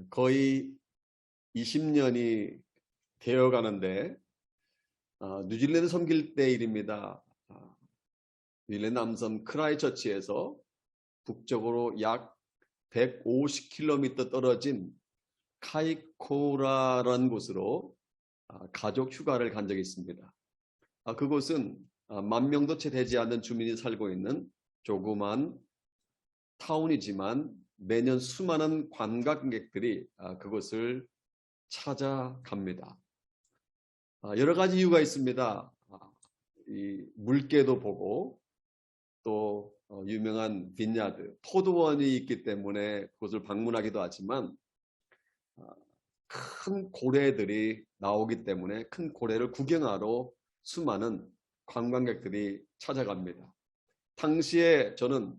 거의 20년이 되어 가는데 뉴질랜드 섬길 때 일입니다. 뉴질랜드 남섬 크라이처치에서 북쪽으로 약 150km 떨어진 카이코라라는 곳으로 가족 휴가를 간 적이 있습니다. 그곳은 10,000명도 채 되지 않는 주민이 살고 있는 조그만 타운이지만 매년 수많은 관광객들이 그곳을 찾아갑니다. 여러 가지 이유가 있습니다. 이 물개도 보고 또 유명한 빈야드, 포도원이 있기 때문에 그곳을 방문하기도 하지만 큰 고래들이 나오기 때문에 큰 고래를 구경하러 수많은 관광객들이 찾아갑니다. 당시에 저는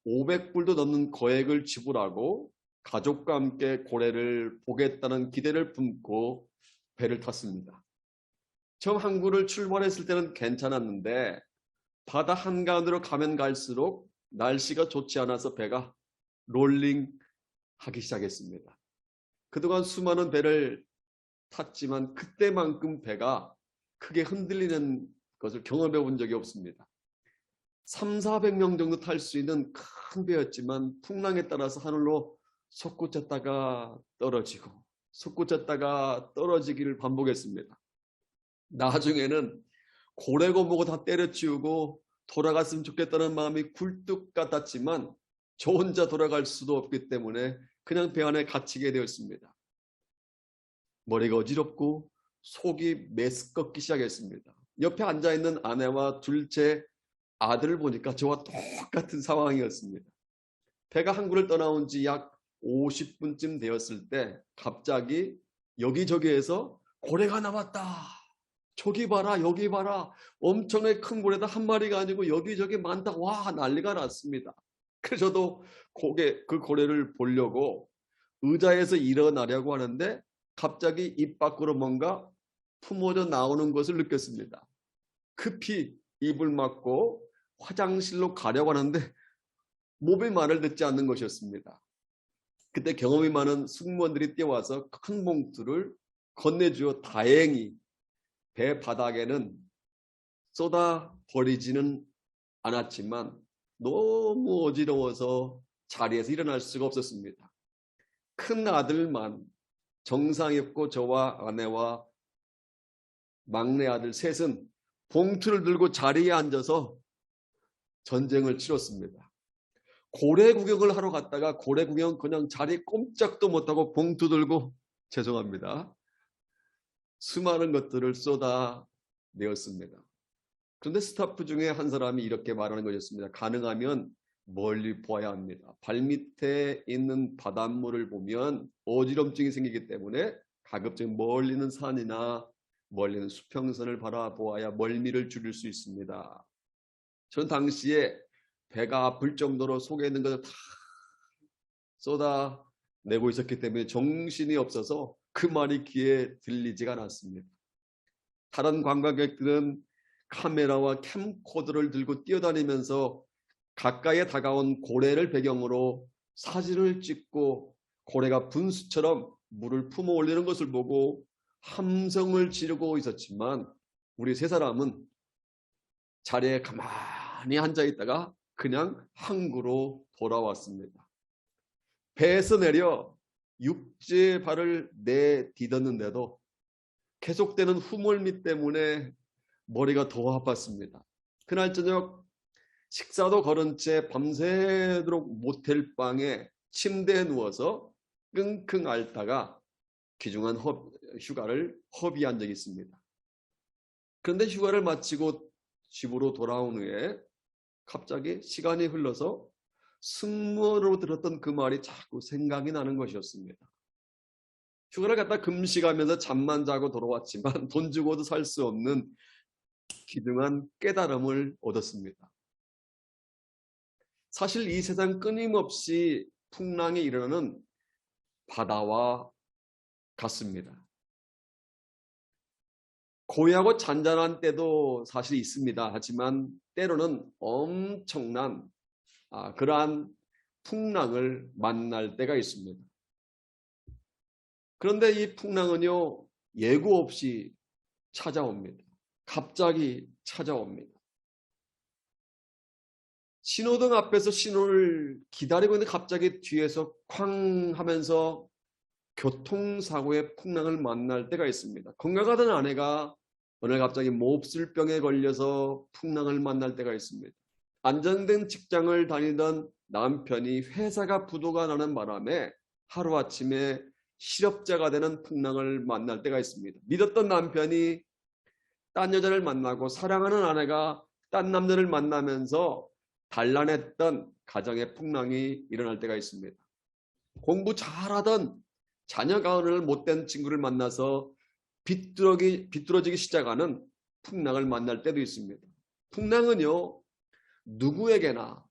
500불도 넘는 거액을 지불하고 가족과 함께 고래를 보겠다는 기대를 품고 배를 탔습니다. 처음 항구를 출발했을 때는 괜찮았는데 바다 한가운데로 가면 갈수록 날씨가 좋지 않아서 배가 롤링하기 시작했습니다. 그동안 수많은 배를 탔지만 그때만큼 배가 크게 흔들리는 것을 경험해 본 적이 없습니다. 300~400명 정도 탈 수 있는 큰 배였지만 풍랑에 따라서 하늘로 솟구쳤다가 떨어지고 솟구쳤다가 떨어지기를 반복했습니다. 나중에는 고래고모고 다 때려치우고 돌아갔으면 좋겠다는 마음이 굴뚝 같았지만 저 혼자 돌아갈 수도 없기 때문에 그냥 배 안에 갇히게 되었습니다. 머리가 어지럽고 속이 메스껍기 시작했습니다. 옆에 앉아있는 아내와 둘째 아들을 보니까 저와 똑같은 상황이었습니다. 배가 항구를 떠나온 지 약 50분쯤 되었을 때 갑자기 여기저기에서 고래가 나왔다. 저기 봐라, 여기 봐라. 엄청나게 큰 고래다. 한 마리가 아니고 여기저기 많다. 와, 난리가 났습니다. 그래서 저도 그 고래를 보려고 의자에서 일어나려고 하는데 갑자기 입 밖으로 뭔가 품어져 나오는 것을 느꼈습니다. 급히 입을 막고 화장실로 가려고 하는데 몸의 말을 듣지 않는 것이었습니다. 그때 경험이 많은 승무원들이 뛰어와서 큰 봉투를 건네주어 다행히 배 바닥에는 쏟아 버리지는 않았지만 너무 어지러워서 자리에서 일어날 수가 없었습니다. 큰 아들만 정상이 없고 저와 아내와 막내 아들 셋은 봉투를 들고 자리에 앉아서 전쟁을 치렀습니다. 고래 구경을 하러 갔다가 고래 구경 그냥 자리 꼼짝도 못하고 봉투 들고 죄송합니다. 수많은 것들을 쏟아내었습니다. 그런데 스타프 중에 한 사람이 이렇게 말하는 것이었습니다. 가능하면 멀리 보아야 합니다. 발밑에 있는 바닷물을 보면 어지럼증이 생기기 때문에 가급적 멀리 있는 산이나 멀리 있는 수평선을 바라보아야 멀미를 줄일 수 있습니다. 전 당시에 배가 아플 정도로 속에 있는 것을 다 쏟아내고 있었기 때문에 정신이 없어서 그 말이 귀에 들리지가 않았습니다. 다른 관광객들은 카메라와 캠코더를 들고 뛰어다니면서 가까이에 다가온 고래를 배경으로 사진을 찍고 고래가 분수처럼 물을 품어 올리는 것을 보고 함성을 지르고 있었지만 우리 세 사람은 자리에 가만히 앉아 있다가 그냥 항구로 돌아왔습니다. 배에서 내려 육지에 발을 내딛었는데도 계속되는 후몰미 때문에 머리가 더 아팠습니다. 그날 저녁 식사도 거른 채 밤새도록 모텔 방에 침대에 누워서 끙끙 앓다가 귀중한 휴가를 허비한 적이 있습니다. 그런데 휴가를 마치고 집으로 돌아온 후에 갑자기 시간이 흘러서 승무원으로 들었던 그 말이 자꾸 생각이 나는 것이었습니다. 휴가를 갖다 금식하면서 잠만 자고 돌아왔지만 돈 주고도 살 수 없는 귀중한 깨달음을 얻었습니다. 사실 이 세상 끊임없이 풍랑이 일어나는 바다와 같습니다. 고요하고 잔잔한 때도 사실 있습니다. 하지만 때로는 엄청난 그러한 풍랑을 만날 때가 있습니다. 그런데 이 풍랑은요, 예고 없이 찾아옵니다. 갑자기 찾아옵니다. 신호등 앞에서 신호를 기다리고 있는데 갑자기 뒤에서 쾅 하면서 교통사고의 풍랑을 만날 때가 있습니다. 건강하던 아내가 어느 날 갑자기 몹쓸병에 걸려서 풍랑을 만날 때가 있습니다. 안정된 직장을 다니던 남편이 회사가 부도가 나는 바람에 하루아침에 실업자가 되는 풍랑을 만날 때가 있습니다. 믿었던 남편이 딴 여자를 만나고 사랑하는 아내가 딴 남자를 만나면서 단란했던 가정의 풍랑이 일어날 때가 있습니다. 공부 잘하던 자녀가 어느 날 못된 친구를 만나서 비뚤어지기 시작하는 풍랑을 만날 때도 있습니다. 풍랑은요, 누구에게나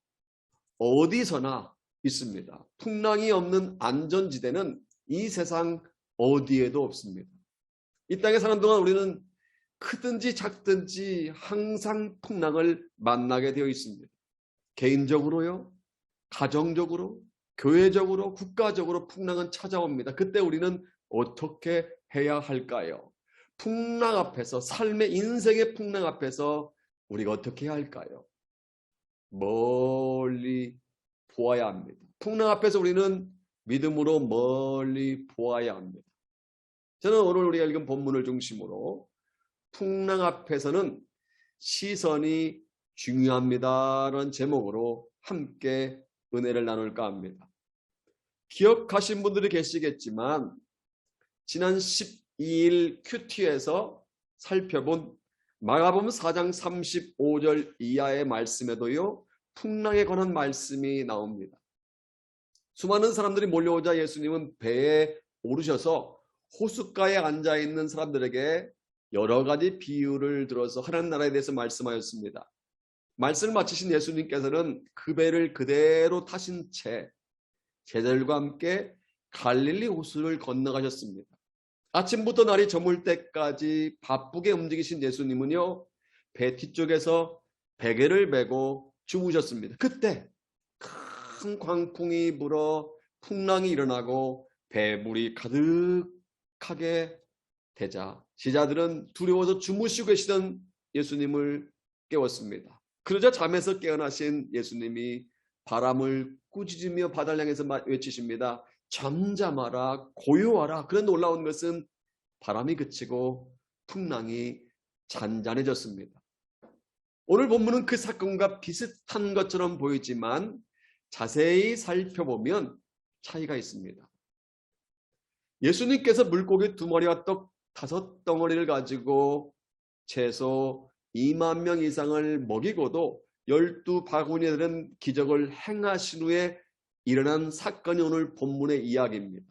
어디서나 있습니다. 풍랑이 없는 안전지대는 이 세상 어디에도 없습니다. 이 땅에 사는 동안 우리는 크든지 작든지 항상 풍랑을 만나게 되어 있습니다. 개인적으로요, 가정적으로, 교회적으로, 국가적으로 풍랑은 찾아옵니다. 그때 우리는 어떻게 해야 할까요? 풍랑 앞에서, 삶의 인생의 풍랑 앞에서 우리가 어떻게 해야 할까요? 멀리 보아야 합니다. 풍랑 앞에서 우리는 믿음으로 멀리 보아야 합니다. 저는 오늘 우리가 읽은 본문을 중심으로 풍랑 앞에서는 시선이 중요합니다라는 제목으로 함께 은혜를 나눌까 합니다. 기억하신 분들이 계시겠지만 지난 12일 큐티에서 살펴본 마가복음 4장 35절 이하의 말씀에도요, 풍랑에 관한 말씀이 나옵니다. 수많은 사람들이 몰려오자 예수님은 배에 오르셔서 호숫가에 앉아있는 사람들에게 여러 가지 비유를 들어서 하나님 나라에 대해서 말씀하였습니다. 말씀을 마치신 예수님께서는 그 배를 그대로 타신 채 제자들과 함께 갈릴리 호수를 건너가셨습니다. 아침부터 날이 저물 때까지 바쁘게 움직이신 예수님은요, 배 뒤쪽에서 베개를 메고 주무셨습니다. 그때 큰 광풍이 불어 풍랑이 일어나고 배물이 가득하게 되자 제자들은 두려워서 주무시고 계시던 예수님을 깨웠습니다. 그러자 잠에서 깨어나신 예수님이 바람을 꾸짖으며 바다를 향해서 외치십니다. 잠잠하라, 고요하라. 그런 놀라운 것은 바람이 그치고 풍랑이 잔잔해졌습니다. 오늘 본문은 그 사건과 비슷한 것처럼 보이지만 자세히 살펴보면 차이가 있습니다. 예수님께서 물고기 2마리와 떡 5덩어리를 가지고 최소 2만 명 이상을 먹이고도 12바구니에 드는 기적을 행하신 후에 일어난 사건이 오늘 본문의 이야기입니다.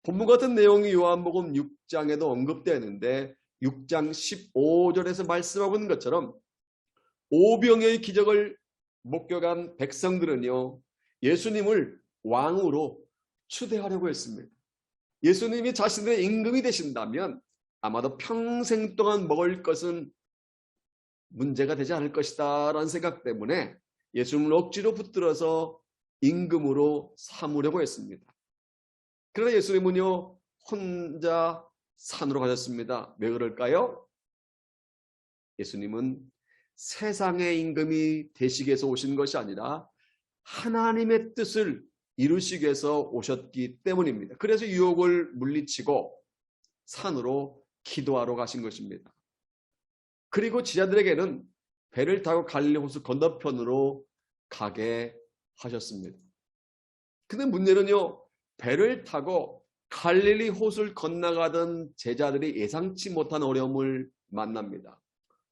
본문 같은 내용이 요한복음 6장에도 언급되는데 6장 15절에서 말씀하고 있는 것처럼 오병이의 기적을 목격한 백성들은요, 예수님을 왕으로 추대하려고 했습니다. 예수님이 자신의 임금이 되신다면 아마도 평생 동안 먹을 것은 문제가 되지 않을 것이다 라는 생각 때문에 예수님을 억지로 붙들어서 임금으로 삼으려고 했습니다. 그러나 예수님은요, 혼자 산으로 가셨습니다. 왜 그럴까요? 예수님은 세상의 임금이 되시기 위해서 오신 것이 아니라 하나님의 뜻을 이루시기 위해서 오셨기 때문입니다. 그래서 유혹을 물리치고 산으로 기도하러 가신 것입니다. 그리고 제자들에게는 배를 타고 갈릴리 호수 건너편으로 가게 하셨습니다. 근데 문제는요, 배를 타고 갈릴리 호수를 건너가던 제자들이 예상치 못한 어려움을 만납니다.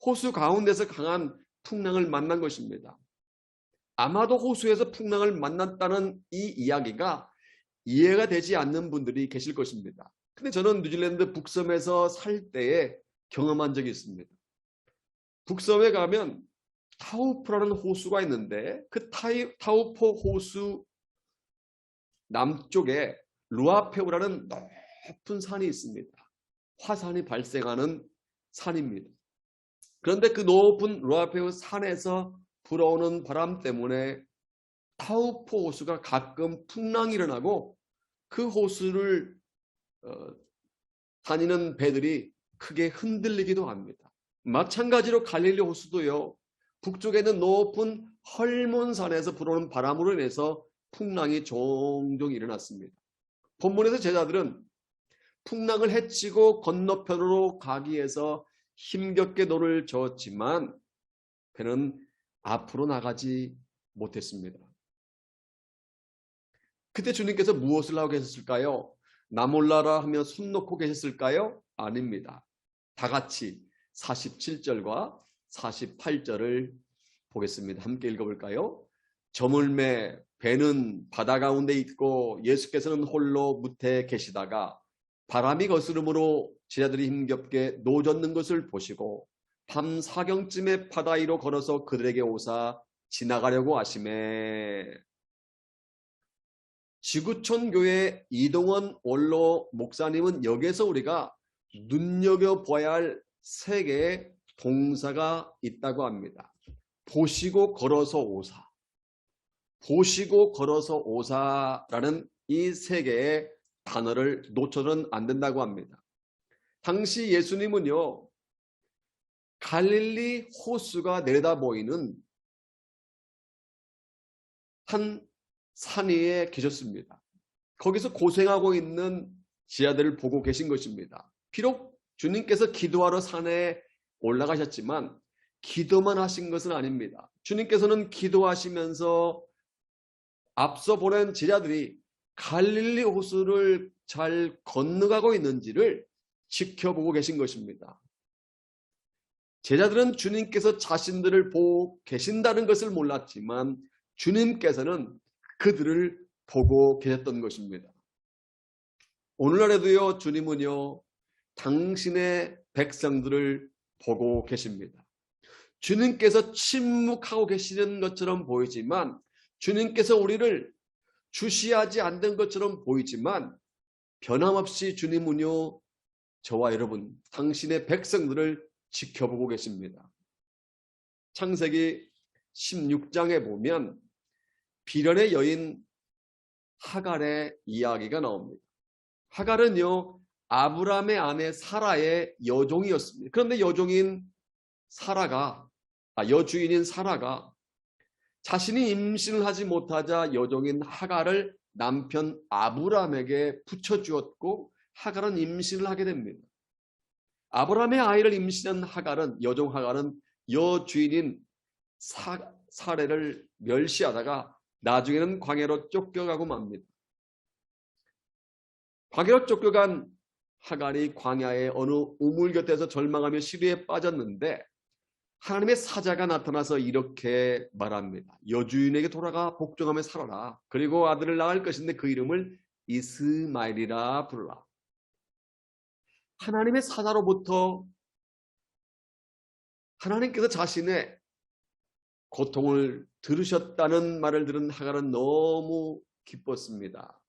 호수 가운데서 강한 풍랑을 만난 것입니다. 아마도 호수에서 풍랑을 만났다는 이 이야기가 이해가 되지 않는 분들이 계실 것입니다. 근데 저는 뉴질랜드 북섬에서 살 때에 경험한 적이 있습니다. 북섬에 가면 타우포라는 호수가 있는데 그 타우포 호수 남쪽에 루아페우라는 높은 산이 있습니다. 화산이 발생하는 산입니다. 그런데 그 높은 루아페우 산에서 불어오는 바람 때문에 타우포 호수가 가끔 풍랑이 일어나고 그 호수를 다니는 배들이 크게 흔들리기도 합니다. 마찬가지로 갈릴리 호수도요. 북쪽에 있는 높은 헐몬산에서 불어오는 바람으로 인해서 풍랑이 종종 일어났습니다. 본문에서 제자들은 풍랑을 헤치고 건너편으로 가기 위해서 힘겹게 노를 저었지만 배는 앞으로 나가지 못했습니다. 그때 주님께서 무엇을 하고 계셨을까요? 나 몰라라 하며 손 놓고 계셨을까요? 아닙니다. 다 같이 47절과 48절을 보겠습니다. 함께 읽어볼까요? 저물매 배는 바다 가운데 있고 예수께서는 홀로 무태에 계시다가 바람이 거스름으로 제자들이 힘겹게 노젓는 것을 보시고 밤 사경쯤에 바다 위로 걸어서 그들에게 오사 지나가려고 하시매. 지구촌 교회 이동원 원로 목사님은 여기에서 우리가 눈여겨봐야 할 세 개의 동사가 있다고 합니다. 보시고 걸어서 오사, 보시고 걸어서 오사라는 이 세 개의 단어를 놓쳐서는 안 된다고 합니다. 당시 예수님은요, 갈릴리 호수가 내려다 보이는 한 산 위에 계셨습니다. 거기서 고생하고 있는 지하들을 보고 계신 것입니다. 비록 주님께서 기도하러 산에 올라가셨지만 기도만 하신 것은 아닙니다. 주님께서는 기도하시면서 앞서 보낸 제자들이 갈릴리 호수를 잘 건너가고 있는지를 지켜보고 계신 것입니다. 제자들은 주님께서 자신들을 보고 계신다는 것을 몰랐지만 주님께서는 그들을 보고 계셨던 것입니다. 오늘날에도요, 주님은요, 당신의 백성들을 보고 계십니다. 주님께서 침묵하고 계시는 것처럼 보이지만, 주님께서 우리를 주시하지 않는 것처럼 보이지만, 변함없이 주님은요, 저와 여러분, 당신의 백성들을 지켜보고 계십니다. 창세기 16장에 보면 비련의 여인 하갈의 이야기가 나옵니다. 하갈은요, 아브라함의 아내 사라의 여종이었습니다. 그런데 여주인인 사라가 자신이 임신을 하지 못하자 여종인 하갈을 남편 아브라함에게 붙여주었고 하갈은 임신을 하게 됩니다. 아브라함의 아이를 임신한 여종 하갈은 여주인인 사례를 멸시하다가 나중에는 광야로 쫓겨가고 맙니다. 광야로 쫓겨간 하갈이 광야의 어느 우물 곁에서 절망하며 시리에 빠졌는데 하나님의 사자가 나타나서 이렇게 말합니다. 여주인에게 돌아가 복종하며 살아라. 그리고 아들을 낳을 것인데 그 이름을 이스마엘이라 부르라. 하나님의 사자로부터 하나님께서 자신의 고통을 들으셨다는 말을 들은 하갈은 너무 기뻤습니다.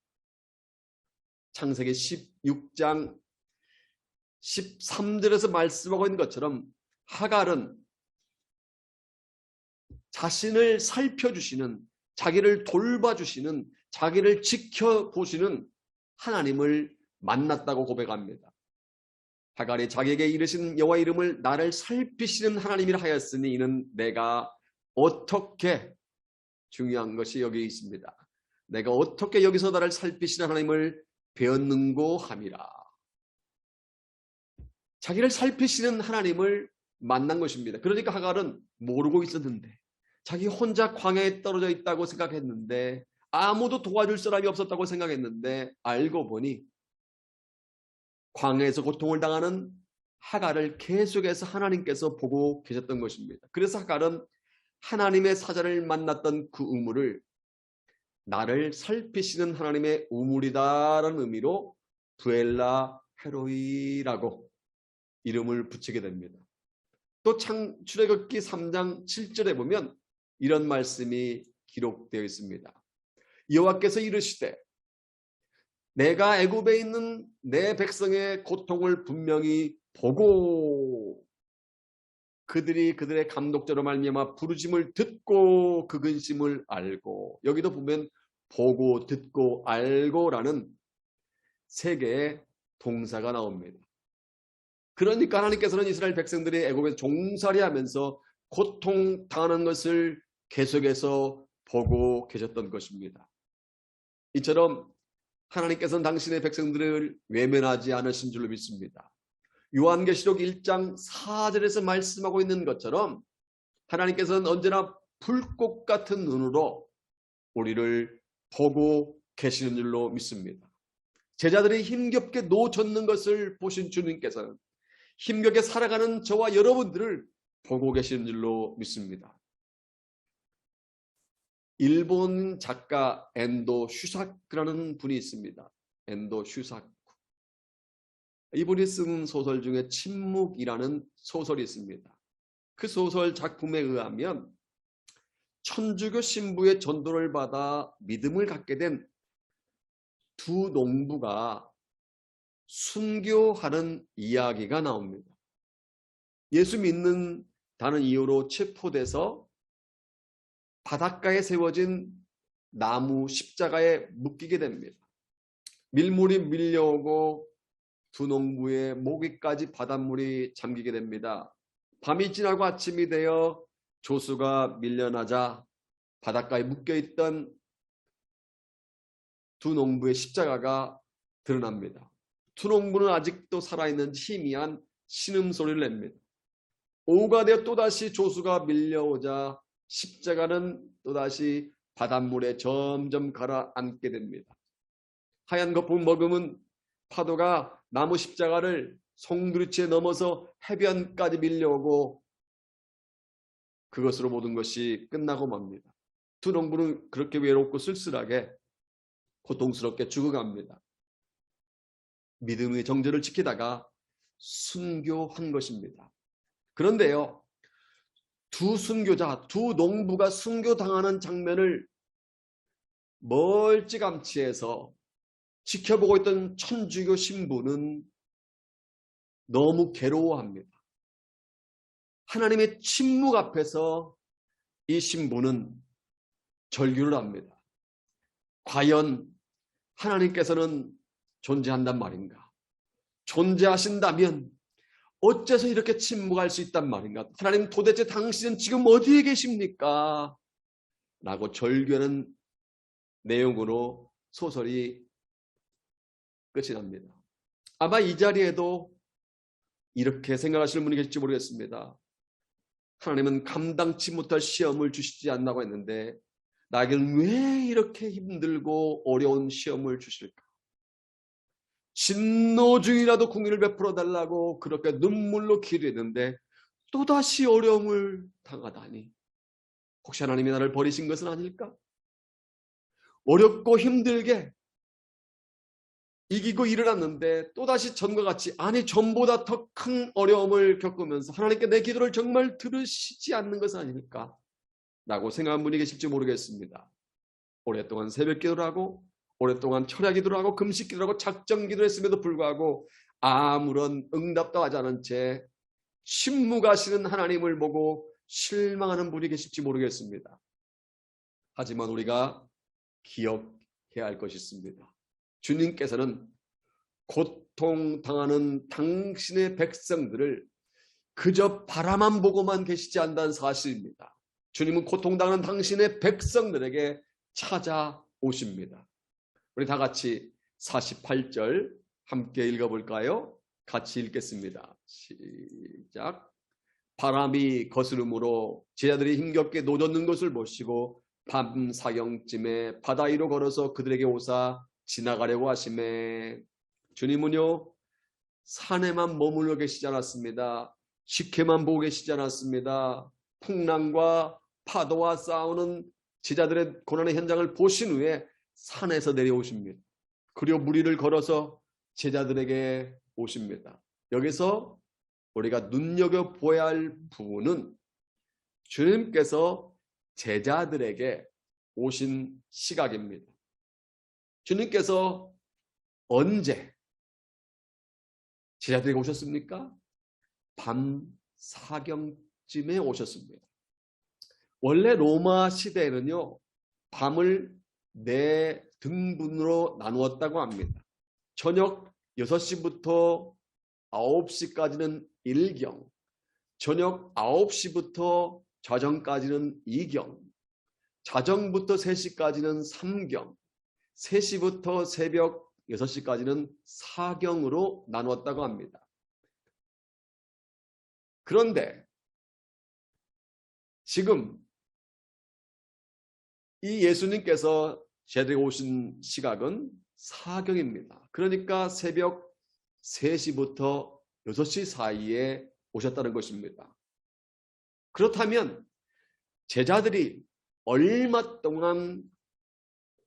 창세기 16장 13절에서 말씀하고 있는 것처럼 하갈은 자신을 살펴주시는, 자기를 돌봐주시는, 자기를 지켜보시는 하나님을 만났다고 고백합니다. 하갈이 자기에게 이르신 여호와 이름을 나를 살피시는 하나님이라 하였으니 이는 내가 어떻게, 중요한 것이 여기 있습니다. 내가 어떻게 여기서 나를 살피시는 하나님을 배웠는고 함이라. 자기를 살피시는 하나님을 만난 것입니다. 그러니까 하갈은 모르고 있었는데, 자기 혼자 광야에 떨어져 있다고 생각했는데, 아무도 도와줄 사람이 없었다고 생각했는데, 알고 보니 광야에서 고통을 당하는 하갈을 계속해서 하나님께서 보고 계셨던 것입니다. 그래서 하갈은 하나님의 사자를 만났던 그 우물을 나를 살피시는 하나님의 우물이다라는 의미로 부엘라 헤로이라고 이름을 붙이게 됩니다. 또 출애굽기 3장 7절에 보면 이런 말씀이 기록되어 있습니다. 여호와께서 이르시되 내가 애굽에 있는 내 백성의 고통을 분명히 보고 그들이 그들의 감독자로 말미암아 부르심을 듣고 그 근심을 알고, 여기도 보면 보고 듣고 알고라는 세 개의 동사가 나옵니다. 그러니까 하나님께서는 이스라엘 백성들이 애굽에서 종살이하면서 고통당하는 것을 계속해서 보고 계셨던 것입니다. 이처럼 하나님께서는 당신의 백성들을 외면하지 않으신 줄로 믿습니다. 요한계시록 1장 4절에서 말씀하고 있는 것처럼 하나님께서는 언제나 불꽃 같은 눈으로 우리를 보고 계시는 줄로 믿습니다. 제자들이 힘겹게 노젓는 것을 보신 주님께서는 힘겹게 살아가는 저와 여러분들을 보고 계시는 줄로 믿습니다. 일본 작가 엔도 슈사쿠라는 분이 있습니다. 엔도 슈사쿠. 이분이 쓴 소설 중에 침묵이라는 소설이 있습니다. 그 소설 작품에 의하면 천주교 신부의 전도를 받아 믿음을 갖게 된 두 농부가 순교하는 이야기가 나옵니다. 예수 믿는다는 이유로 체포돼서 바닷가에 세워진 나무 십자가에 묶이게 됩니다. 밀물이 밀려오고 두 농부의 모기까지 바닷물이 잠기게 됩니다. 밤이 지나고 아침이 되어 조수가 밀려나자 바닷가에 묶여있던 두 농부의 십자가가 드러납니다. 두 농부는 아직도 살아있는지 희미한 신음소리를 냅니다. 오후가 되어 또다시 조수가 밀려오자 십자가는 또다시 바닷물에 점점 가라앉게 됩니다. 하얀 거품 머금은 파도가 나무 십자가를 송두리째 넘어서 해변까지 밀려오고 그것으로 모든 것이 끝나고 맙니다. 두 농부는 그렇게 외롭고 쓸쓸하게 고통스럽게 죽어갑니다. 믿음의 정절을 지키다가 순교한 것입니다. 그런데요, 두 순교자, 두 농부가 순교당하는 장면을 멀찌감치해서 지켜보고 있던 천주교 신부는 너무 괴로워합니다. 하나님의 침묵 앞에서 이 신부는 절규를 합니다. 과연 하나님께서는 존재한단 말인가? 존재하신다면 어째서 이렇게 침묵할 수 있단 말인가? 하나님 도대체 당신은 지금 어디에 계십니까? 라고 절규하는 내용으로 소설이 끝이 납니다. 아마 이 자리에도 이렇게 생각하시는 분이 계실지 모르겠습니다. 하나님은 감당치 못할 시험을 주시지 않나고 했는데 나에게는 왜 이렇게 힘들고 어려운 시험을 주실까? 진노 중이라도 궁리를 베풀어 달라고 그렇게 눈물로 기도했는데 또다시 어려움을 당하다니 혹시 하나님이 나를 버리신 것은 아닐까? 어렵고 힘들게 이기고 일어났는데 또다시 전과 같이 아니 전보다 더 큰 어려움을 겪으면서 하나님께 내 기도를 정말 들으시지 않는 것은 아닐까? 라고 생각한 분이 계실지 모르겠습니다. 오랫동안 새벽 기도를 하고 오랫동안 철야 기도를 하고 금식 기도를 하고 작정 기도를 했음에도 불구하고 아무런 응답도 하지 않은 채 침묵하시는 하나님을 보고 실망하는 분이 계실지 모르겠습니다. 하지만 우리가 기억해야 할 것이 있습니다. 주님께서는 고통당하는 당신의 백성들을 그저 바라만 보고만 계시지 않는다는 사실입니다. 주님은 고통당하는 당신의 백성들에게 찾아오십니다. 우리 다 같이 48절 함께 읽어볼까요? 같이 읽겠습니다. 시작. 바람이 거스름으로 제자들이 힘겹게 노젓는 것을 보시고 밤 사경쯤에 바다 위로 걸어서 그들에게 오사 지나가려고 하시매 주님은요 산에만 머물러 계시지 않았습니다. 식혜만 보고 계시지 않았습니다. 풍랑과 파도와 싸우는 제자들의 고난의 현장을 보신 후에 산에서 내려오십니다. 그리고 물 위를 걸어서 제자들에게 오십니다. 여기서 우리가 눈여겨보아야 할 부분은 주님께서 제자들에게 오신 시각입니다. 주님께서 언제 제자들에게 오셨습니까? 밤 사경쯤에 오셨습니다. 원래 로마 시대에는요, 밤을 네 등분으로 나누었다고 합니다. 저녁 6시부터 9시까지는 1경, 저녁 9시부터 자정까지는 2경, 자정부터 3시까지는 3경, 3시부터 새벽 6시까지는 4경으로 나누었다고 합니다. 그런데 지금 이 예수님께서 제대로 오신 시각은 4경입니다. 그러니까 새벽 3시부터 6시 사이에 오셨다는 것입니다. 그렇다면 제자들이 얼마 동안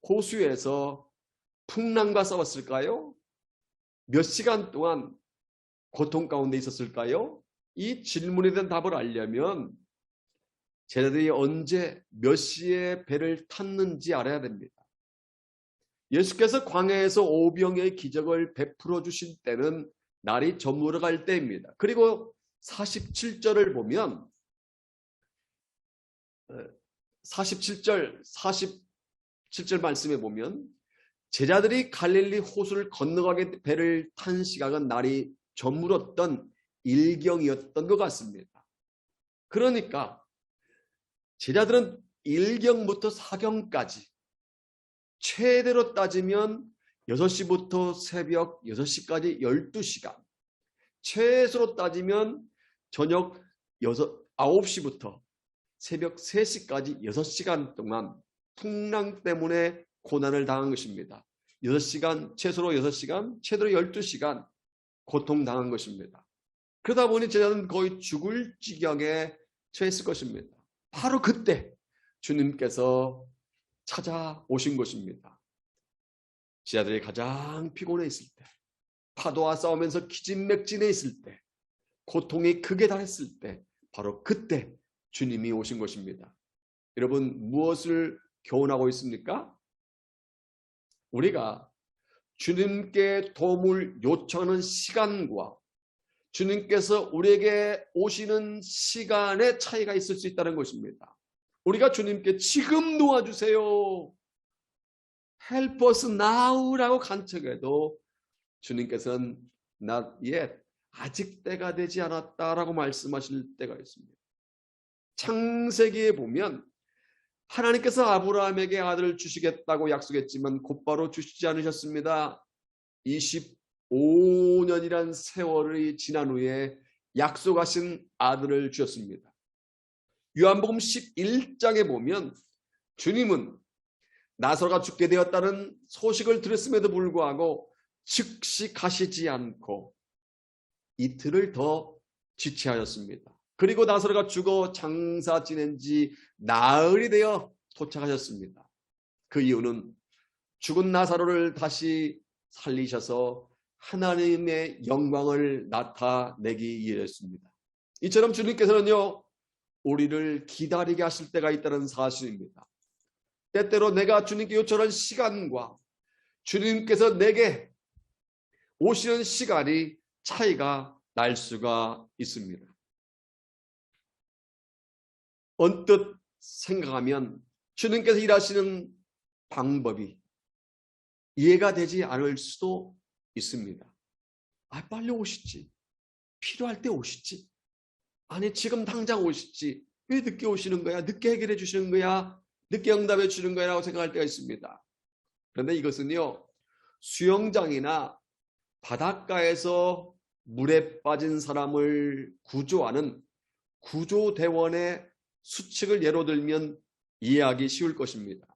호수에서 풍랑과 싸웠을까요? 몇 시간 동안 고통 가운데 있었을까요? 이 질문에 대한 답을 알려면 제자들이 언제 몇 시에 배를 탔는지 알아야 됩니다. 예수께서 광야에서 오병의 기적을 베풀어 주신 때는 날이 저물어갈 때입니다. 그리고 47절을 보면 47절 말씀에 보면 제자들이 갈릴리 호수를 건너가게 배를 탄 시각은 날이 저물었던 1경이었던 것 같습니다. 그러니까 제자들은 1경부터 4경까지 최대로 따지면 6시부터 새벽 6시까지 12시간, 최소로 따지면 저녁 9시부터 새벽 3시까지 6시간 동안 풍랑 때문에 고난을 당한 것입니다. 6시간, 최소로 6시간, 최대로 12시간 고통당한 것입니다. 그러다 보니 제자는 거의 죽을 지경에 처했을 것입니다. 바로 그때 주님께서 찾아오신 것입니다. 제자들이 가장 피곤해 있을 때, 파도와 싸우면서 기진맥진해 있을 때, 고통이 극에 달했을 때, 바로 그때 주님이 오신 것입니다. 여러분, 무엇을 교훈하고 있습니까? 우리가 주님께 도움을 요청하는 시간과 주님께서 우리에게 오시는 시간의 차이가 있을 수 있다는 것입니다. 우리가 주님께 지금 도와주세요, help us now라고 간청해도 주님께서는 not yet, 아직 때가 되지 않았다라고 말씀하실 때가 있습니다. 창세기에 보면 하나님께서 아브라함에게 아들을 주시겠다고 약속했지만 곧바로 주시지 않으셨습니다. 25년이란 세월이 지난 후에 약속하신 아들을 주셨습니다. 요한복음 11장에 보면 주님은 나사로가 죽게 되었다는 소식을 들었음에도 불구하고 즉시 가시지 않고 이틀을 더 지체하셨습니다. 그리고 나사로가 죽어 장사 지낸 지 나흘이 되어 도착하셨습니다. 그 이유는 죽은 나사로를 다시 살리셔서 하나님의 영광을 나타내기 위해였습니다. 이처럼 주님께서는요, 우리를 기다리게 하실 때가 있다는 사실입니다. 때때로 내가 주님께 요청하는 시간과 주님께서 내게 오시는 시간이 차이가 날 수가 있습니다. 언뜻 생각하면 주님께서 일하시는 방법이 이해가 되지 않을 수도 있습니다. 빨리 오시지. 필요할 때 오시지. 아니, 지금 당장 오시지. 왜 늦게 오시는 거야? 늦게 해결해 주시는 거야? 늦게 응답해 주는 거야? 라고 생각할 때가 있습니다. 그런데 이것은요, 수영장이나 바닷가에서 물에 빠진 사람을 구조하는 구조대원의 수칙을 예로 들면 이해하기 쉬울 것입니다.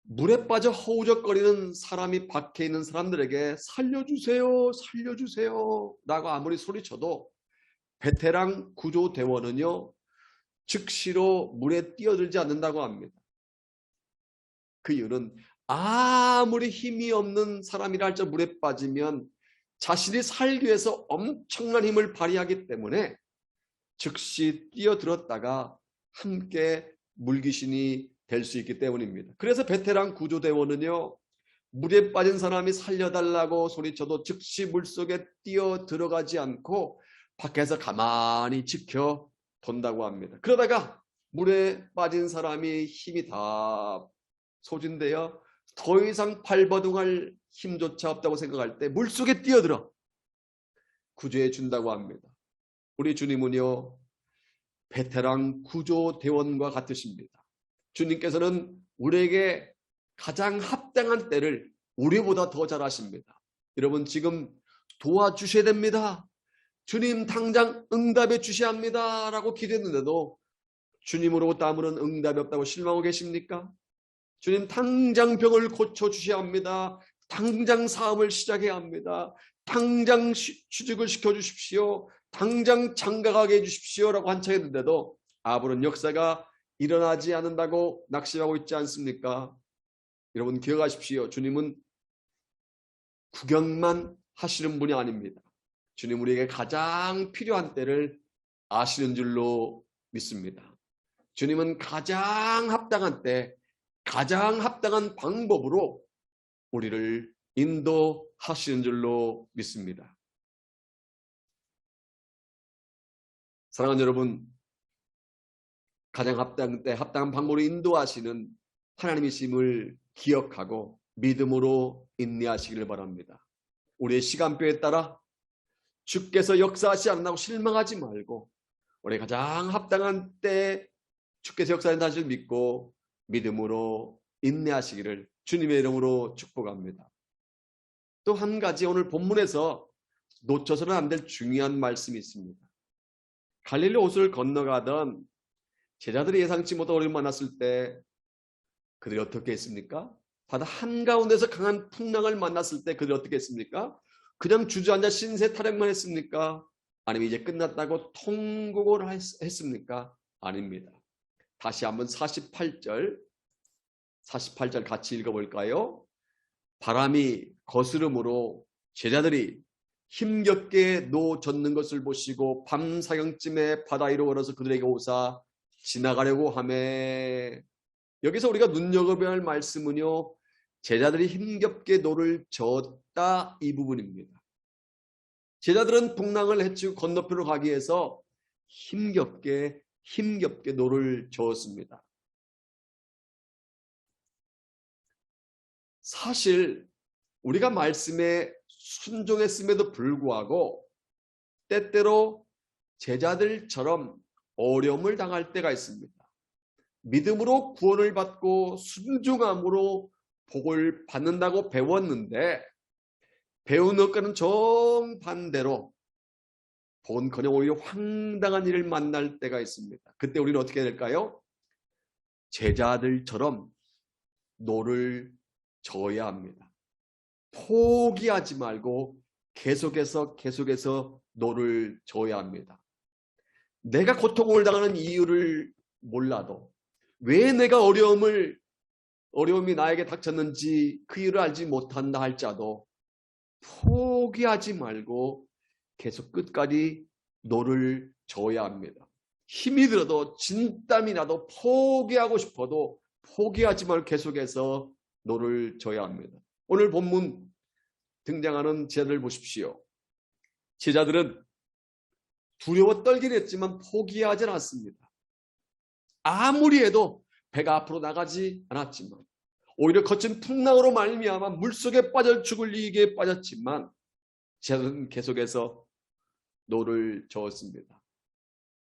물에 빠져 허우적거리는 사람이 밖에 있는 사람들에게 살려주세요, 살려주세요 라고 아무리 소리쳐도 베테랑 구조대원은요, 즉시로 물에 뛰어들지 않는다고 합니다. 그 이유는 아무리 힘이 없는 사람이라 할지라도 물에 빠지면 자신이 살기 위해서 엄청난 힘을 발휘하기 때문에 즉시 뛰어들었다가 함께 물귀신이 될 수 있기 때문입니다. 그래서 베테랑 구조대원은요, 물에 빠진 사람이 살려달라고 소리쳐도 즉시 물속에 뛰어 들어가지 않고 밖에서 가만히 지켜본다고 합니다. 그러다가 물에 빠진 사람이 힘이 다 소진되어 더 이상 발버둥할 힘조차 없다고 생각할 때 물속에 뛰어들어 구조해 준다고 합니다. 우리 주님은요, 베테랑 구조대원과 같으십니다. 주님께서는 우리에게 가장 합당한 때를 우리보다 더 잘 아십니다. 여러분, 지금 도와주셔야 됩니다. 주님 당장 응답해 주셔야 합니다 라고 기도했는데도 주님으로부터 아무런 응답이 없다고 실망하고 계십니까? 주님 당장 병을 고쳐주셔야 합니다. 당장 사업을 시작해야 합니다. 당장 취직을 시켜주십시오. 당장 장가가게 해주십시오 라고 한창했는데도 아무런 역사가 일어나지 않는다고 낙심하고 있지 않습니까? 여러분 기억하십시오. 주님은 구경만 하시는 분이 아닙니다. 주님 우리에게 가장 필요한 때를 아시는 줄로 믿습니다. 주님은 가장 합당한 때, 가장 합당한 방법으로 우리를 인도하시는 줄로 믿습니다. 사랑하는 여러분, 가장 합당한 때, 합당한 방법으로 인도하시는 하나님이심을 기억하고 믿음으로 인내하시기를 바랍니다. 우리의 시간표에 따라 주께서 역사하지 않는다고 실망하지 말고 우리 가장 합당한 때 주께서 역사하는 사실을 믿고 믿음으로 인내하시기를 주님의 이름으로 축복합니다. 또 한 가지 오늘 본문에서 놓쳐서는 안 될 중요한 말씀이 있습니다. 갈릴리 호수를 건너가던 제자들이 예상치 못한 어려움을 만났을 때 그들이 어떻게 했습니까? 바다 한가운데서 강한 풍랑을 만났을 때 그들이 어떻게 했습니까? 그냥 주저앉아 신세 타령만 했습니까? 아니면 이제 끝났다고 통곡을 했습니까? 아닙니다. 다시 한번 48절 같이 읽어볼까요? 바람이 거스름으로 제자들이 힘겹게 노젓는 것을 보시고 밤 사경쯤에 바다 위로 걸어서 그들에게 오사 지나가려고 하매, 여기서 우리가 눈여겨봐야 할 말씀은요, 제자들이 힘겹게 노를 저었다 이 부분입니다. 제자들은 풍랑을 헤치고 건너편으로 가기 위해서 힘겹게 노를 저었습니다. 사실 우리가 말씀에 순종했음에도 불구하고 때때로 제자들처럼 어려움을 당할 때가 있습니다. 믿음으로 구원을 받고 순종함으로 복을 받는다고 배웠는데 배운 것과는 정반대로 복은커녕 오히려 황당한 일을 만날 때가 있습니다. 그때 우리는 어떻게 해야 될까요? 제자들처럼 노를 저어야 합니다. 포기하지 말고 계속해서 노를 저어야 합니다. 내가 고통을 당하는 이유를 몰라도 왜 내가 어려움이 나에게 닥쳤는지 그 이유를 알지 못한다 할지라도 포기하지 말고 계속 끝까지 노를 저어야 합니다. 힘이 들어도 진땀이 나도 포기하고 싶어도 포기하지 말고 계속해서 노를 저어야 합니다. 오늘 본문 등장하는 제자들 보십시오. 제자들은 두려워 떨긴 했지만 포기하지 않았습니다. 아무리 해도 배가 앞으로 나가지 않았지만 오히려 거친 풍랑으로 말미암아 물속에 빠져 죽을 위기에 빠졌지만 제자들은 계속해서 노를 저었습니다.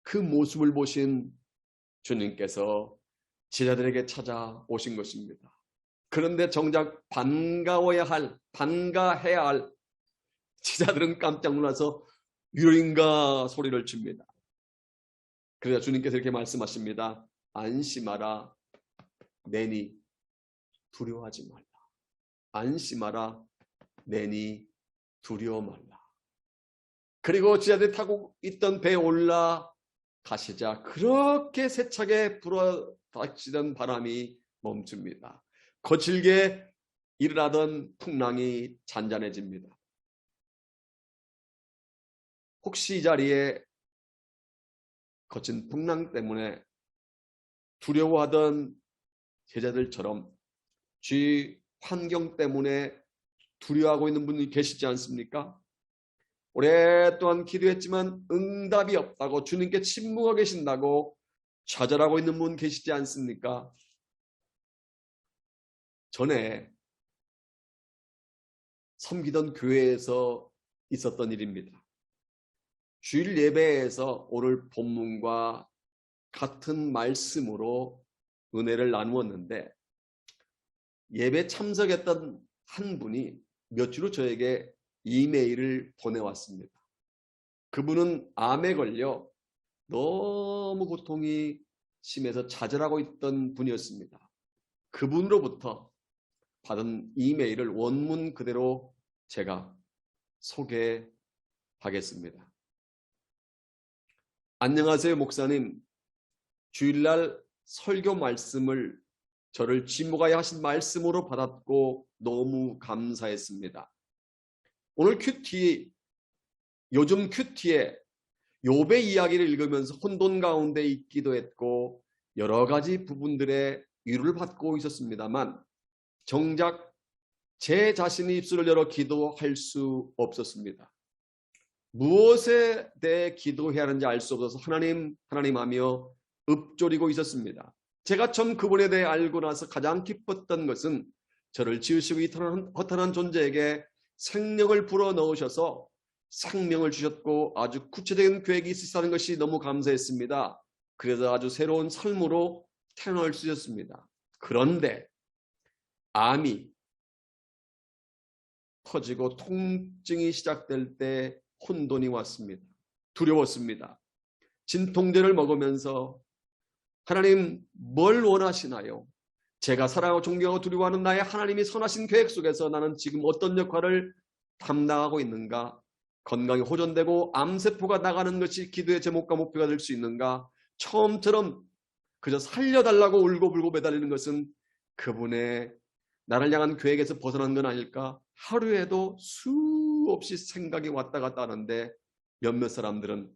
그 모습을 보신 주님께서 제자들에게 찾아오신 것입니다. 그런데 정작 반가해야 할 제자들은 깜짝 놀라서 유령인가 소리를 칩니다. 그러자 주님께서 이렇게 말씀하십니다. 안심하라, 내니 두려워하지 말라. 안심하라, 내니 두려워 말라. 그리고 제자들이 타고 있던 배에 올라가시자 그렇게 세차게 불어닥치던 바람이 멈춥니다. 거칠게 일어나던 풍랑이 잔잔해집니다. 혹시 이 자리에 거친 풍랑 때문에 두려워하던 제자들처럼 주위 환경 때문에 두려워하고 있는 분이 계시지 않습니까? 오랫동안 기도했지만 응답이 없다고 주님께 침묵하고 계신다고 좌절하고 있는 분 계시지 않습니까? 전에 섬기던 교회에서 있었던 일입니다. 주일 예배에서 오늘 본문과 같은 말씀으로 은혜를 나누었는데 예배 참석했던 한 분이 몇 주 후 저에게 이메일을 보내왔습니다. 그분은 암에 걸려 너무 고통이 심해서 좌절하고 있던 분이었습니다. 그분으로부터 받은 이메일을 원문 그대로 제가 소개하겠습니다. 안녕하세요, 목사님. 주일날 설교 말씀을 저를 지목하여 하신 말씀으로 받았고 너무 감사했습니다. 오늘 요즘 큐티에 욥의 이야기를 읽으면서 혼돈 가운데 있기도 했고 여러 가지 부분들의 위로를 받고 있었습니다만 정작 제 자신이 입술을 열어 기도할 수 없었습니다. 무엇에 대해 기도해야 하는지 알 수 없어서 하나님 하며 읊조리고 있었습니다. 제가 처음 그분에 대해 알고 나서 가장 기뻤던 것은 저를 지으시고 이 허탄한 존재에게 생명을 불어넣으셔서 생명을 주셨고 아주 구체적인 계획이 있으시다는 것이 너무 감사했습니다. 그래서 아주 새로운 삶으로 태어날 수 있었습니다. 그런데 암이 터지고 통증이 시작될 때 혼돈이 왔습니다. 두려웠습니다. 진통제를 먹으면서 하나님 뭘 원하시나요? 제가 사랑하고 존경하고 두려워하는 나의 하나님이 선하신 계획 속에서 나는 지금 어떤 역할을 담당하고 있는가? 건강이 호전되고 암세포가 나가는 것이 기도의 제목과 목표가 될 수 있는가? 처음처럼 그저 살려달라고 울고불고 매달리는 것은 그분의 나를 향한 계획에서 벗어난 건 아닐까? 하루에도 수없이 생각이 왔다 갔다 하는데 몇몇 사람들은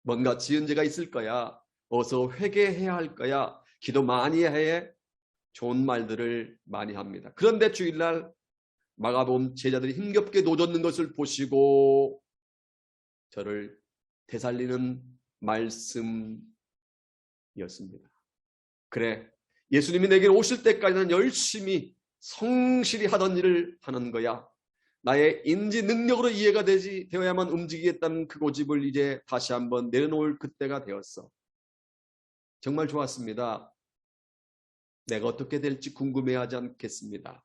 뭔가 지은 죄가 있을 거야. 어서 회개해야 할 거야. 기도 많이 해. 좋은 말들을 많이 합니다. 그런데 주일날 마가복음 제자들이 힘겹게 노젓는 것을 보시고 저를 되살리는 말씀이었습니다. 그래, 예수님이 내게 오실 때까지는 열심히 성실히 하던 일을 하는 거야. 나의 인지 능력으로 이해가 되어야만 움직이겠다는 그 고집을 이제 다시 한번 내려놓을 그때가 되었어. 정말 좋았습니다. 내가 어떻게 될지 궁금해하지 않겠습니다.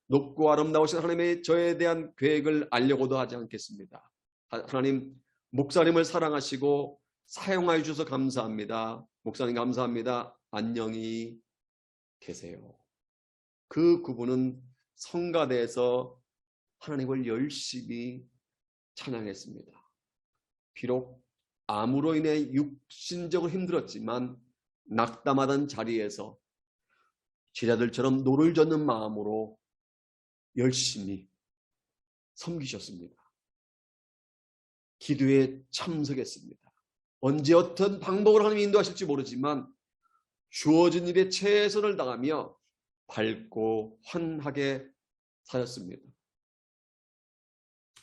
높고 아름다우신 하나님의 저에 대한 계획을 알려고도 하지 않겠습니다. 하나님, 목사님을 사랑하시고 사용하여 주셔서 감사합니다. 목사님 감사합니다. 안녕히 계세요. 그 그분은 성가대에서 하나님을 열심히 찬양했습니다. 비록 암으로 인해 육신적으로 힘들었지만 낙담하던 자리에서 제자들처럼 노를 젓는 마음으로 열심히 섬기셨습니다. 기도에 참석했습니다. 언제 어떤 방법으로 하나님이 인도하실지 모르지만 주어진 일에 최선을 다하며 밝고 환하게 사셨습니다.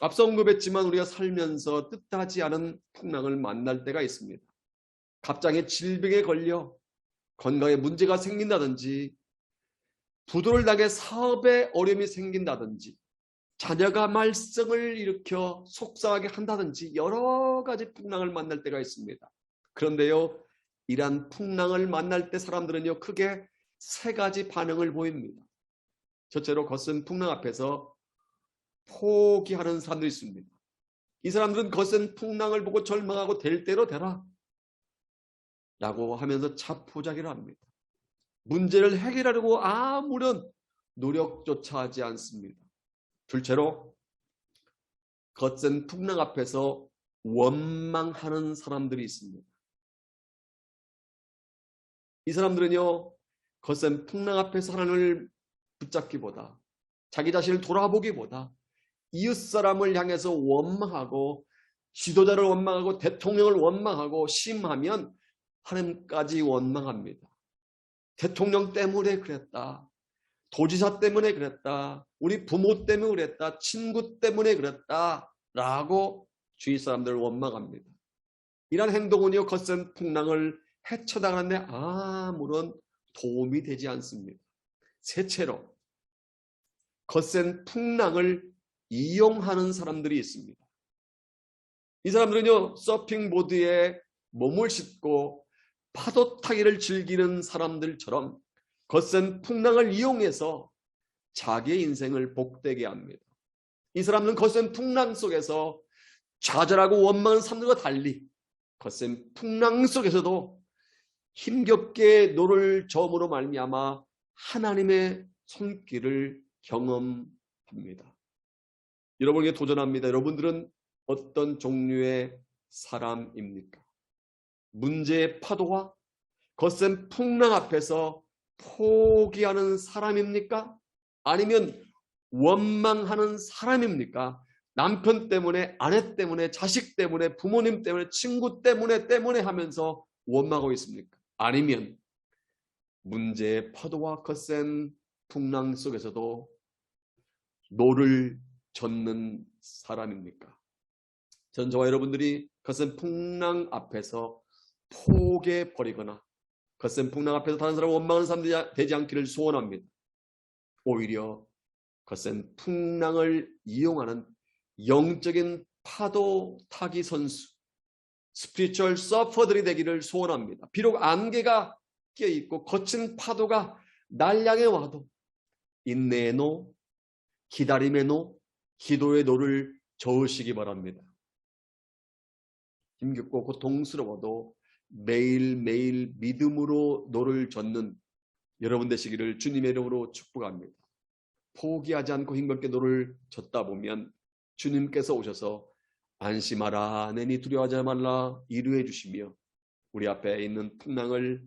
앞서 언급했지만 우리가 살면서 뜻하지 않은 풍랑을 만날 때가 있습니다. 갑자기 질병에 걸려 건강에 문제가 생긴다든지 부도를 당해 사업에 어려움이 생긴다든지 자녀가 말썽을 일으켜 속상하게 한다든지 여러 가지 풍랑을 만날 때가 있습니다. 그런데요, 이러한 풍랑을 만날 때 사람들은요 크게 세 가지 반응을 보입니다. 첫째로 거센 풍랑 앞에서 포기하는 사람들이 있습니다. 이 사람들은 거센 풍랑을 보고 절망하고 될 대로 되라 라고 하면서 자포자기를 합니다. 문제를 해결하려고 아무런 노력조차 하지 않습니다. 둘째로 거센 풍랑 앞에서 원망하는 사람들이 있습니다. 이 사람들은요 거센 풍랑 앞에서 하나님을 붙잡기보다 자기 자신을 돌아보기보다 이웃사람을 향해서 원망하고 지도자를 원망하고 대통령을 원망하고 심하면 하나님까지 원망합니다. 대통령 때문에 그랬다. 도지사 때문에 그랬다. 우리 부모 때문에 그랬다. 친구 때문에 그랬다. 라고 주위 사람들을 원망합니다. 이런 행동은요 거센 풍랑을 헤쳐나가는데 아무런 도움이 되지 않습니다. 셋째로 거센 풍랑을 이용하는 사람들이 있습니다. 이 사람들은요, 서핑보드에 몸을 싣고 파도 타기를 즐기는 사람들처럼 거센 풍랑을 이용해서 자기의 인생을 복되게 합니다. 이 사람들은 거센 풍랑 속에서 좌절하고 원망하는 사람들과 달리 거센 풍랑 속에서도 힘겹게 노를 저음으로 말미암아 하나님의 손길을 경험합니다. 여러분에게 도전합니다. 여러분들은 어떤 종류의 사람입니까? 문제의 파도와 거센 풍랑 앞에서 포기하는 사람입니까? 아니면 원망하는 사람입니까? 남편 때문에, 아내 때문에, 자식 때문에, 부모님 때문에, 친구 때문에 하면서 원망하고 있습니까? 아니면 문제의 파도와 거센 풍랑 속에서도 노를 젓는 사람입니까? 전 저와 여러분들이 거센 풍랑 앞에서 포기해버리거나 거센 풍랑 앞에서 다른 사람을 원망하는 사람들이 되지 않기를 소원합니다. 오히려 거센 풍랑을 이용하는 영적인 파도 타기 선수, 스피리추얼 서퍼들이 되기를 소원합니다. 비록 안개가 껴있고 거친 파도가 날 향해 와도 인내의 노, 기다림의 노, 기도의 노를 저으시기 바랍니다. 힘겹고 고통스러워도 매일매일 믿음으로 노를 젓는 여러분 되시기를 주님의 이름으로 축복합니다. 포기하지 않고 힘겹게 노를 젓다 보면 주님께서 오셔서 안심하라, 내니 두려워하지 말라 이루해 주시며 우리 앞에 있는 풍랑을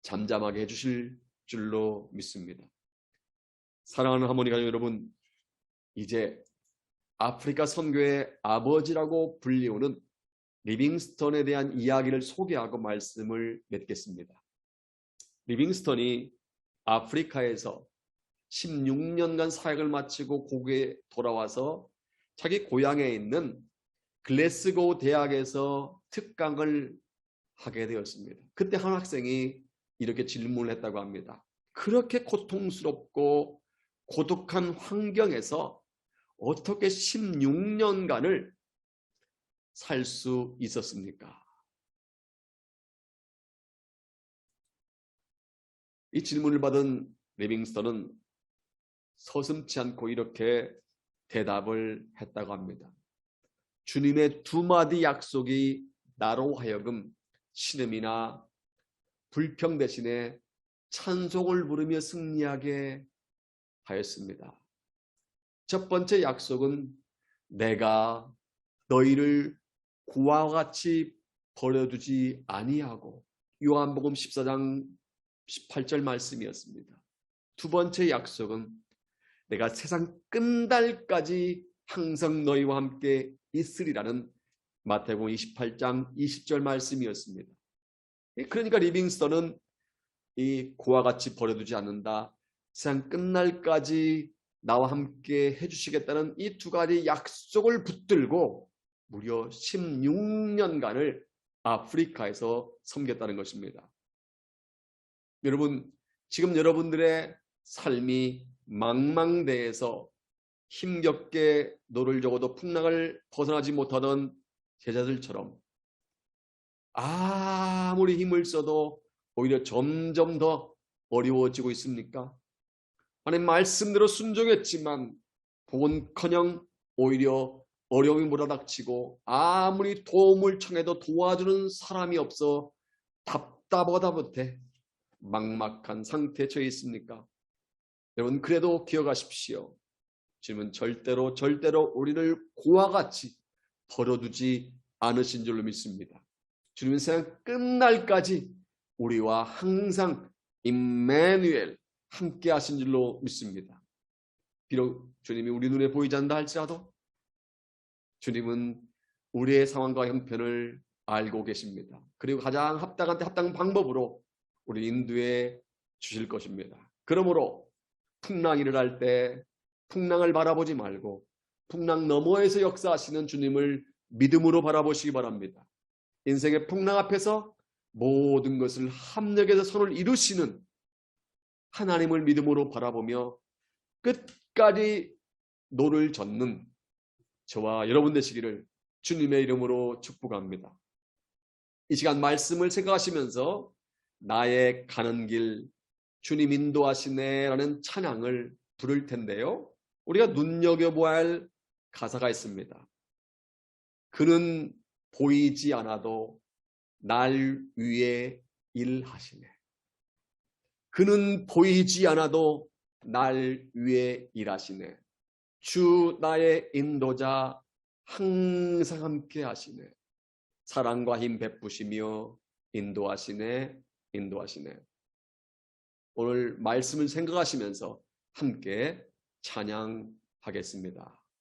잠잠하게 해주실 줄로 믿습니다. 사랑하는 하모니 가족 여러분, 이제 아프리카 선교의 아버지라고 불리우는 리빙스턴에 대한 이야기를 소개하고 말씀을 맺겠습니다. 리빙스턴이 아프리카에서 16년간 사역을 마치고 고국에 돌아와서 자기 고향에 있는 글래스고 대학에서 특강을 하게 되었습니다. 그때 한 학생이 이렇게 질문을 했다고 합니다. 그렇게 고통스럽고 고독한 환경에서 어떻게 16년간을 살 수 있었습니까? 이 질문을 받은 리빙스턴은 서슴지 않고 이렇게 대답을 했다고 합니다. 주님의 두 마디 약속이 나로 하여금 신음이나 불평 대신에 찬송을 부르며 승리하게 하였습니다. 첫 번째 약속은 내가 너희를 고아와 같이 버려두지 아니하고, 요한복음 14장 18절 말씀이었습니다. 두 번째 약속은 내가 세상 끝날까지 항상 너희와 함께 있으리라는 마태복음 28장 20절 말씀이었습니다. 그러니까 리빙스턴은 이 고아와 같이 버려두지 않는다, 세상 끝날까지 나와 함께 해주시겠다는 이 두 가지 약속을 붙들고 무려 16년간을 아프리카에서 섬겼다는 것입니다. 여러분, 지금 여러분들의 삶이 망망대해서 힘겹게 노를 저어도 풍랑을 벗어나지 못하던 제자들처럼 아무리 힘을 써도 오히려 점점 더 어려워지고 있습니까? 하나님 말씀대로 순종했지만 본커녕 오히려 어려움이 몰아닥치고 아무리 도움을 청해도 도와주는 사람이 없어 답답하다 못해 막막한 상태에 처해 있습니까? 여러분, 그래도 기억하십시오. 주님은 절대로 우리를 고와 같이 버려두지 않으신 줄로 믿습니다. 주님은 세상 끝날까지 우리와 항상 임마누엘 함께 하신 줄로 믿습니다. 비록 주님이 우리 눈에 보이지 않는다 할지라도 주님은 우리의 상황과 형편을 알고 계십니다. 그리고 가장 합당한 방법으로 우리 인도해 주실 것입니다. 그러므로 풍랑이 일어날 때 풍랑을 바라보지 말고 풍랑 너머에서 역사하시는 주님을 믿음으로 바라보시기 바랍니다. 인생의 풍랑 앞에서 모든 것을 합력해서 선을 이루시는 하나님을 믿음으로 바라보며 끝까지 노를 젓는 저와 여러분 되시기를 주님의 이름으로 축복합니다. 이 시간 말씀을 생각하시면서 나의 가는 길 주님 인도하시네 라는 찬양을 부를 텐데요. 우리가 눈여겨보아야 할 가사가 있습니다. 그는 보이지 않아도 날 위해 일하시네. 그는 보이지 않아도 날 위해 일하시네. 주 나의 인도자 항상 함께 하시네. 사랑과 힘 베푸시며 인도하시네. 오늘 말씀을 생각하시면서 함께 찬양하겠습니다.